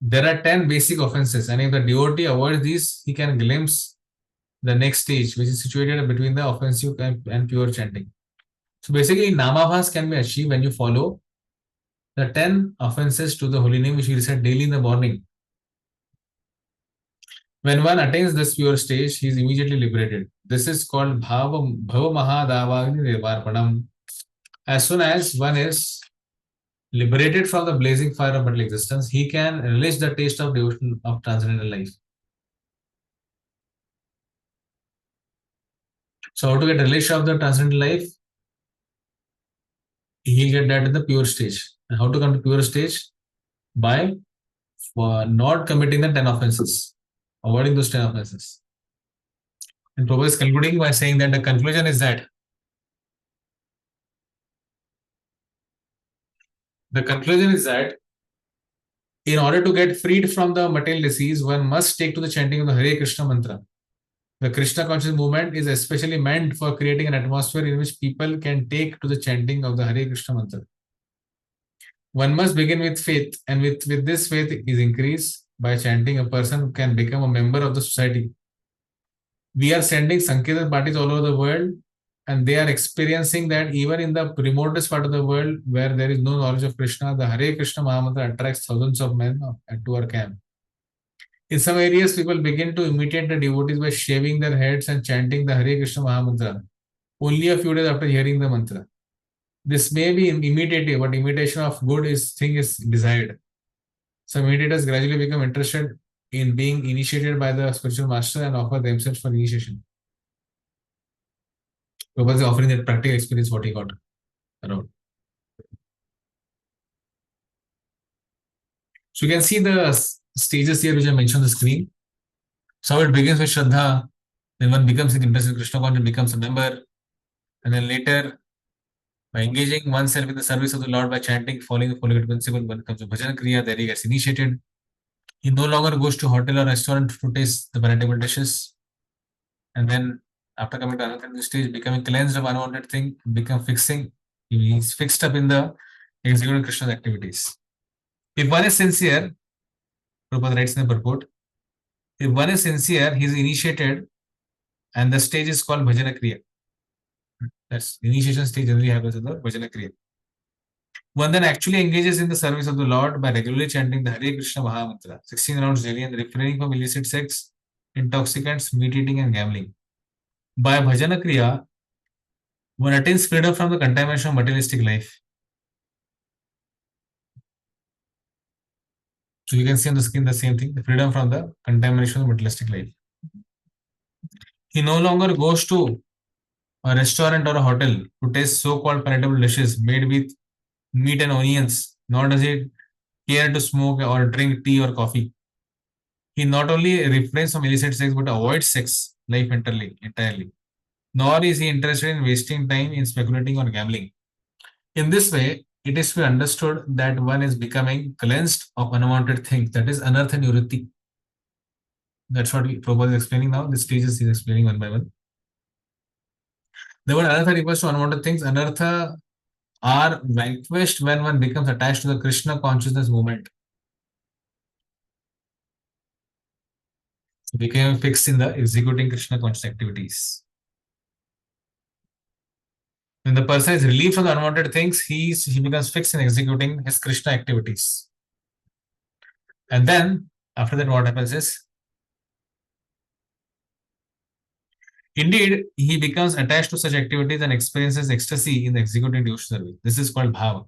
There are 10 basic offenses, and if the devotee avoids these, he can glimpse the next stage, which is situated between the offensive and pure chanting. So basically, namabhas can be achieved when you follow the 10 offenses to the holy name, which we recite daily in the morning. When one attains this pure stage, he is immediately liberated. This is called Bhava Mahadavagni Nirvarpanam. As soon as one is liberated from the blazing fire of material existence, he can relish the taste of devotion of transcendental life. So, how to get relish of the transcendental life? He'll get that in the pure stage. And how to come to pure stage? By not committing the 10 offenses, avoiding those 10 offenses. And Prabhupada is concluding by saying that the conclusion is that in order to get freed from the material disease, one must take to the chanting of the Hare Krishna mantra. The Krishna conscious movement is especially meant for creating an atmosphere in which people can take to the chanting of the Hare Krishna mantra. One must begin with faith, and with this faith is increased by chanting. A person can become a member of the society. We are sending Sankirtan parties all over the world, and they are experiencing that even in the remotest part of the world where there is no knowledge of Krishna, the Hare Krishna Mahamantra attracts thousands of men to our camp. In some areas, people begin to imitate the devotees by shaving their heads and chanting the Hare Krishna Mahamantra only a few days after hearing the mantra. This may be imitative, but imitation of good thing is desired. Some imitators gradually become interested in being initiated by the spiritual master and offer themselves for initiation. Prabhupada is offering that practical experience what he got around. So you can see the stages here which I mentioned on the screen. So it begins with Shraddha, then one becomes interested in Krishna consciousness, becomes a member, and then later by engaging oneself in the service of the Lord by chanting, following the following principle, one becomes a bhajan kriya, there he gets initiated. He no longer goes to hotel or restaurant to taste the palatable dishes. And then after coming to another stage, becoming cleansed of unwanted thing, become fixing. He is fixed up in the executing Krishna's activities. If one is sincere, Prabhupada writes in the purport, if one is sincere, he is initiated, and the stage is called bhajana kriya. That's initiation stage generally happens in the bhajana kriya. One then actually engages in the service of the Lord by regularly chanting the Hare Krishna Mahamantra, 16 rounds daily, and refraining from illicit sex, intoxicants, meat eating, and gambling. By bhajana kriya, one attains freedom from the contamination of materialistic life. So you can see on the screen the same thing, the freedom from the contamination of materialistic life. He no longer goes to a restaurant or a hotel to taste so-called palatable dishes made with meat and onions, nor does he care to smoke or drink tea or coffee. He not only refrains from illicit sex but avoids sex life entirely. Nor is he interested in wasting time in speculating or gambling. In this way, it is to be understood that one is becoming cleansed of unwanted things, that is anartha nivritti. That's what Prabhupada is explaining now. The stages he is explaining one by one. The word anartha refers to unwanted things. Anartha are vanquished when one becomes attached to the Krishna consciousness movement. So became fixed in the executing Krishna conscious activities. When the person is relieved from the unwanted things, he becomes fixed in executing his Krishna activities. And then, after that, what happens is, Indeed, he becomes attached to such activities and experiences ecstasy in the executing devotional service. This is called bhava.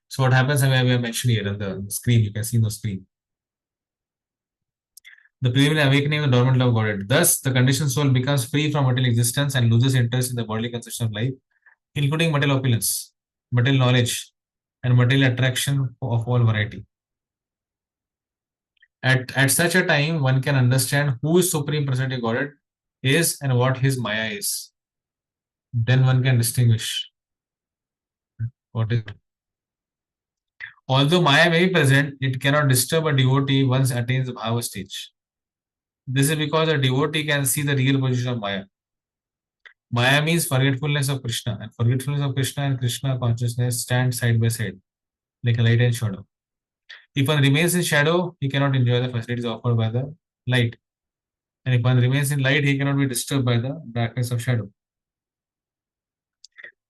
So what happens, we have mentioned here on the screen, you can see on the screen. The preliminary awakening of the dormant love of Godhead. Thus, the conditioned soul becomes free from material existence and loses interest in the bodily conception of life, including material opulence, material knowledge, and material attraction of all variety. At such a time, one can understand who is Supreme Personality Godhead is and what his Maya is. Then one can distinguish what is. Although Maya may be present, it cannot disturb a devotee once attains the Bhava stage. This is because a devotee can see the real position of Maya. Maya means forgetfulness of Krishna, and forgetfulness of Krishna and Krishna consciousness stand side by side, like a light and shadow. If one remains in shadow, he cannot enjoy the facilities offered by the light. And if one remains in light, he cannot be disturbed by the darkness of shadow.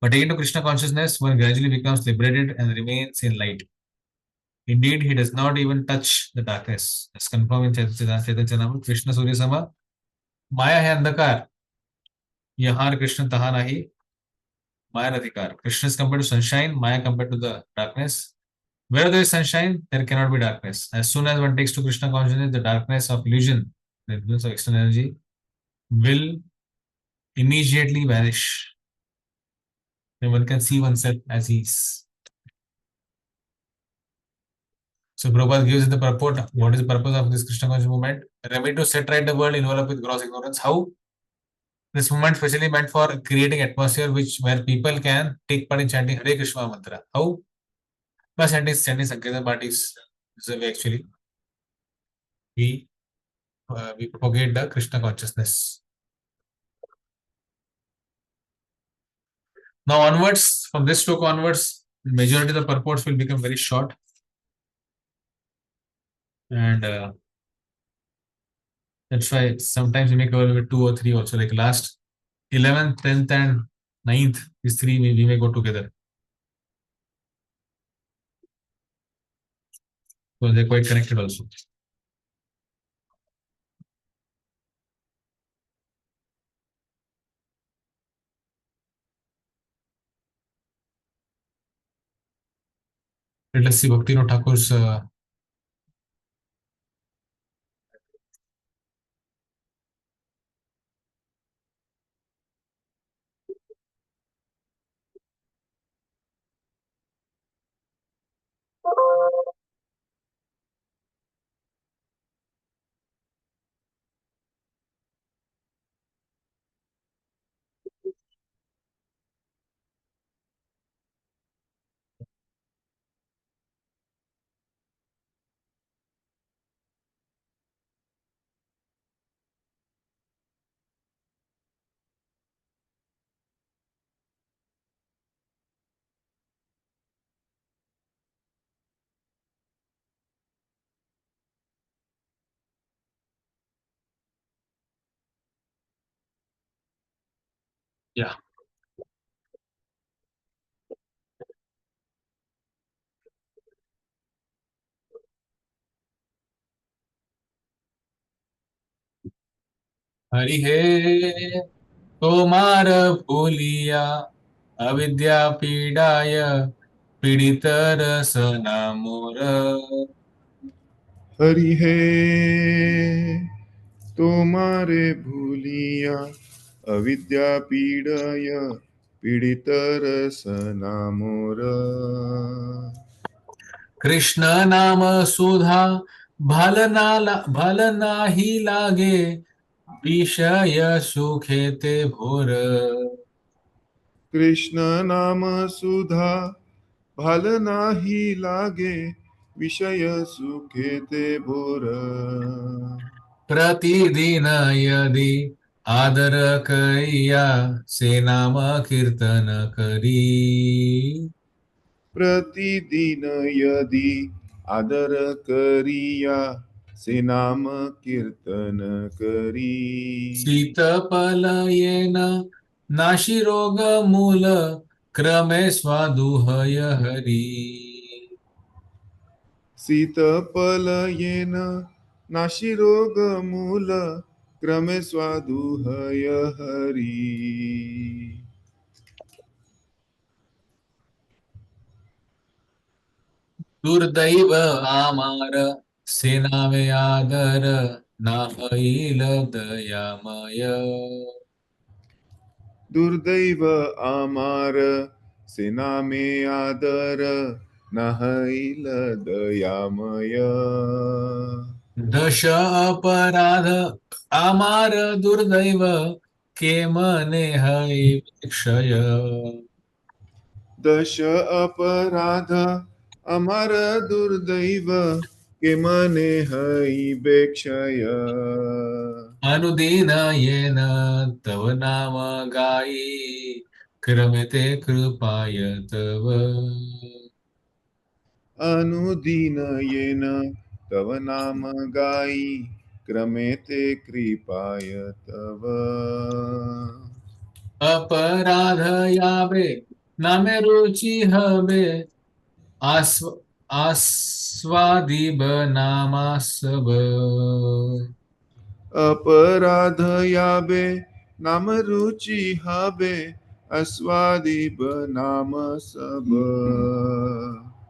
But taken to Krishna consciousness, one gradually becomes liberated and remains in light. Indeed, he does not even touch the darkness. As confirmed in Chaitanya Charitamrita, Krishna Surya Sama, Maya hai andhakar, yahan Krishna taha nahi, Maya adhikar. Krishna is compared to sunshine, Maya compared to the darkness. Where there is sunshine, there cannot be darkness. As soon as one takes to Krishna consciousness, the darkness of illusion, the influence of external energy, will immediately vanish. And one can see oneself as he is. So Prabhupada gives the purport. What is the purpose of this Krishna conscious movement? Remedy to set right the world enveloped with gross ignorance. How? This movement specially meant for creating atmosphere where people can take part in chanting Hare Krishna mantra. How? By chanting Sankirtan parties. This is the way actually we propagate the Krishna consciousness. Now onwards, from this stroke onwards, the majority of the purports will become very short. And that's why sometimes we may cover with 2 or 3 also. Like last 11th, 10th and 9th, these 3 we may go together. So they're quite connected also. Let's see Bhakti Thakur's yeah. Hari हे तोमार भूलिया अविद्या पीडाय पीड़ित रसना मोर हरि हे तुम्हारे भूलिया अविद्या पीड़य पीड़ित रसना मोर कृष्ण नाम सुधा भल नाही लागे विषय सुखे ते भोर कृष्ण नाम सुधा भल नाही लागे विषय सुखे ते भोर प्रतिदिन यदि आदर करिया से नाम कीर्तन करी प्रतिदिन यदि आदर करिया से नाम कीर्तन करी शीतफल येन नाशी रोग मूल क्रमे स्वादुहय हरी शीतफल येन नाशी रोग मूल क्रमे स्वादुहय हरि. दुर्दैव आमार सेनावे आदर नाहईल दयामय. दुर्दैव आमार सेना में आदर नहैल दयामय. दश अपराध आमार दुर्दैव के मने हई क्षय. दश अपराध अमर दुर्दैव के मने हई बेक्षय. अनुदीन येन तव नाम गायी क्रमते कृपाय तव. अनुदीन येन तव नाम गाई क्रमे ते कृपाय तव. अपराध यावे नामे रुचि हवे आस्व आस्वादिब नामासब. अपराध याबे नाम रुचि हबे अस्वादि नाम सब.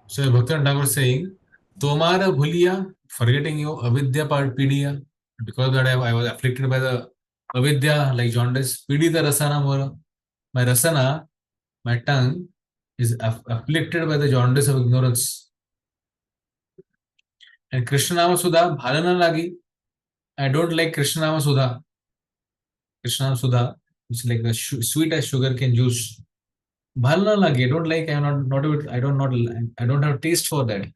So Bhakti Thakur saying, Tomara bhuliya, forgetting you, avidya pidya, because that I was afflicted by the avidya, like jaundice, pidita rasana mora. My rasana, my tongue, is afflicted by the jaundice of ignorance. And Krishna Nama Sudha, bhalana lagi. I don't like Krishna Nama Sudha. Krishna Nama Sudha, which is like the sweet as sugar cane juice. Bhalana lagi. I don't like. I don't have taste for that.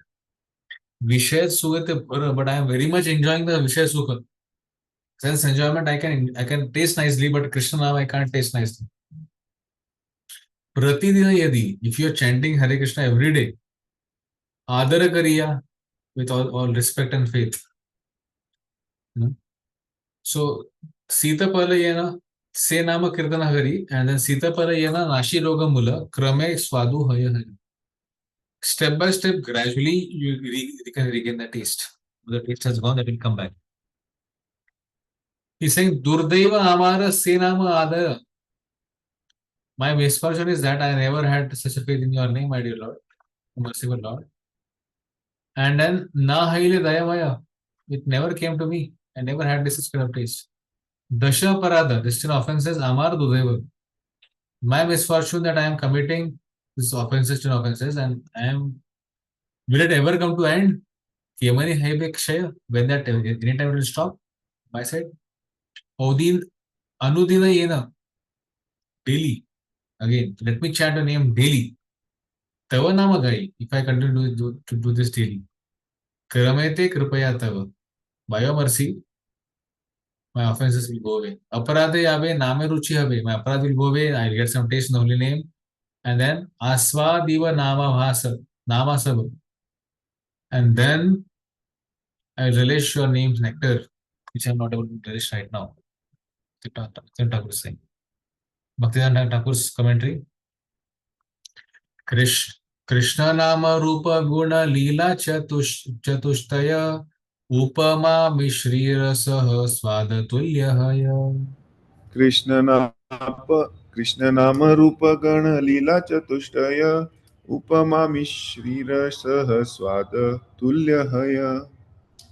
Vishay Sukha, but I am very much enjoying the Vishay Sukha. Sense enjoyment, I can taste nicely, but Krishna Nam I can't taste nicely. Pratidina Yadi, if you are chanting Hare Krishna every day, Adara Kariya, with all respect and faith. So, Sita Palayana, say Nama Kirtana Hari, and then Sita Palayana, Nashi Roga Mula, Krame Swadu Haya Hari. Step by step, gradually, you can regain the taste. The taste has gone, that will come back. He's saying, Durdaiva Amara Senama Adara. My misfortune is that I never had such a faith in your name, my dear Lord, merciful Lord. And then Na Haile Dayamaya. It never came to me. I never had this kind of taste. Dasha Parada, distinct offenses, Amar Dudeva. My misfortune that I am committing these offenses to offenses, and will it ever come to end? Yamani Haibe Kshaya, when that anytime it will stop? My side. Odin Anudina Yena, daily. Again, let me chant your name daily. Tava Namagai, if I continue to do this daily. Karamete Kripaya Tava. By your mercy, my offenses will go away. Aparade Ave Name Ruchi Have. My aparad will go away. I'll get some taste in the holy name. And then Aswa Diva Nama Bhasa. Nama Sab. And then I'll relish your name's nectar, which I'm not able to relish right now. Thakur is saying. Bhaktivedanta Thakur's commentary. Krishna Nama Rupa Guna Leela Chatustaya Upama Mishri Rasaha Swada Tulyahaya. Krishna नाम रूप गण लीला चतुष्टय उपमा मिश्रीरसः स्वाद तुल्य हय.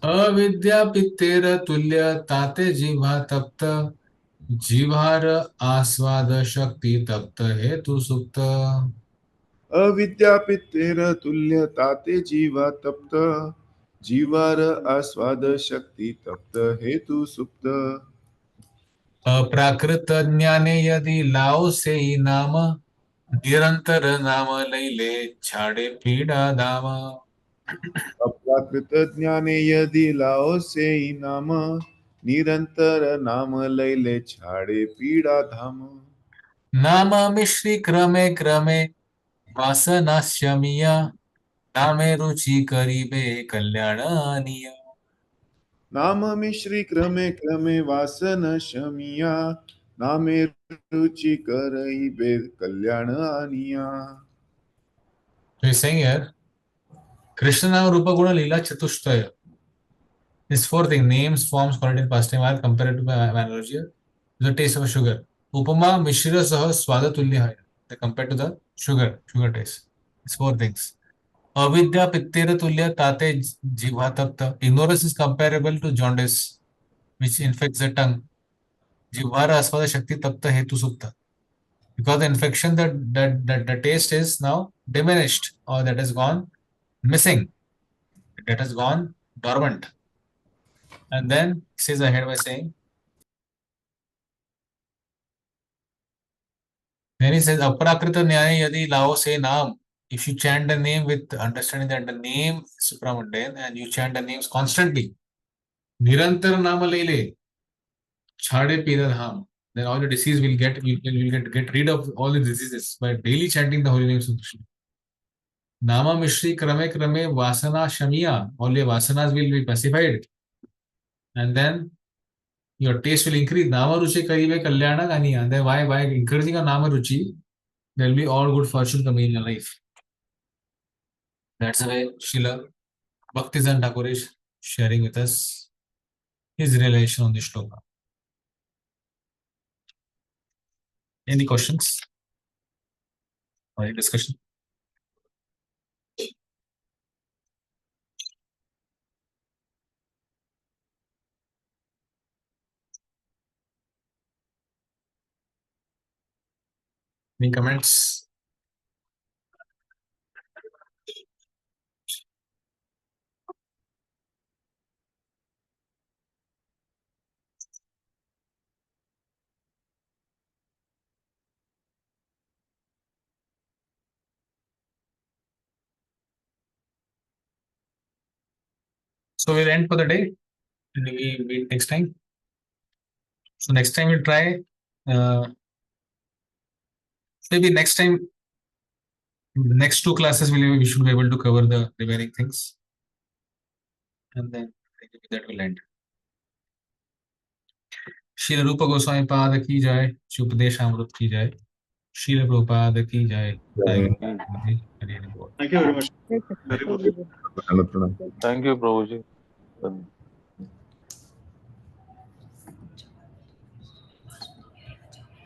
अविद्या पित्तेर तुल्य ताते जिह्वा तप्त जिह्वार आस्वाद शक्ति तप्त हेतु सुप्त. अविद्यापितेर तुल्य ताते जीवा तप्त जीवार आस्वाद शक्ति तप्त हेतु सुप्त. अप्राकृत ज्ञाने यदि लाओ से ही नाम निरंतर नाम लैले छाड़े पीड़ा दाम. अप्राकृत ज्ञाने यदि लाओ से नाम निरंतर नाम लैले छाड़े पीड़ा धाम. नाम मिश्री क्रमे क्रमे वासना शमिया नामे रुचि करीबे कल्याण आनिया. नाम मिश्री क्रमे क्रमे वासन शमिया नामे रुचि करई बे कल्याण आनिया. So he's saying here, Krishna Nama Rupa Guna Leela Chatustaya. These four things: names, forms, quality, and past time are compared to by analogy. The taste of sugar. Upama mishra sah swada tulya hai. They compared to the sugar taste. These four things. Avidya pittera tulya tate jivha tapta. Ignorance is comparable to jaundice, which infects the tongue. Jivhara aswada shakti tapta hetu sukta. Because the infection that the taste is now diminished, or that has gone missing, that has gone dormant. And then says ahead by saying, then he says, Aprakrita Nyaya Yadi Lao say Naam. If you chant the name with understanding that the name is supramundane and you chant the names constantly, Nirantar Nama Lele, Chade Pida Dham, then all the disease will get rid of all the diseases by daily chanting the holy names of Krishna. Nama Mishri Krame Krame Vasana Shamiya, all your vasanas will be pacified. And then your taste will increase. Nama Ruchi Karive Kalyana Ganiya. And then why encouraging a Nama Ruchi, there will be all good fortune coming in your life. That's the way Srila Bhaktisiddhanta Thakur is sharing with us his realization on this shloka. Any questions or any discussion? Any comments? So we'll end for the day and we meet next time. So next time we'll try, maybe next time, the next two classes we should be able to cover the remaining things. And then that will end. Shri Rupa Goswami Pada ki jai, Shri Upadesh Amrut ki jai, Shri Prabhupada ki jai. Thank you. Thank you very much. Jai Krishna Very much. Prabhuji. Anupranam. Thank you, Prabhuji.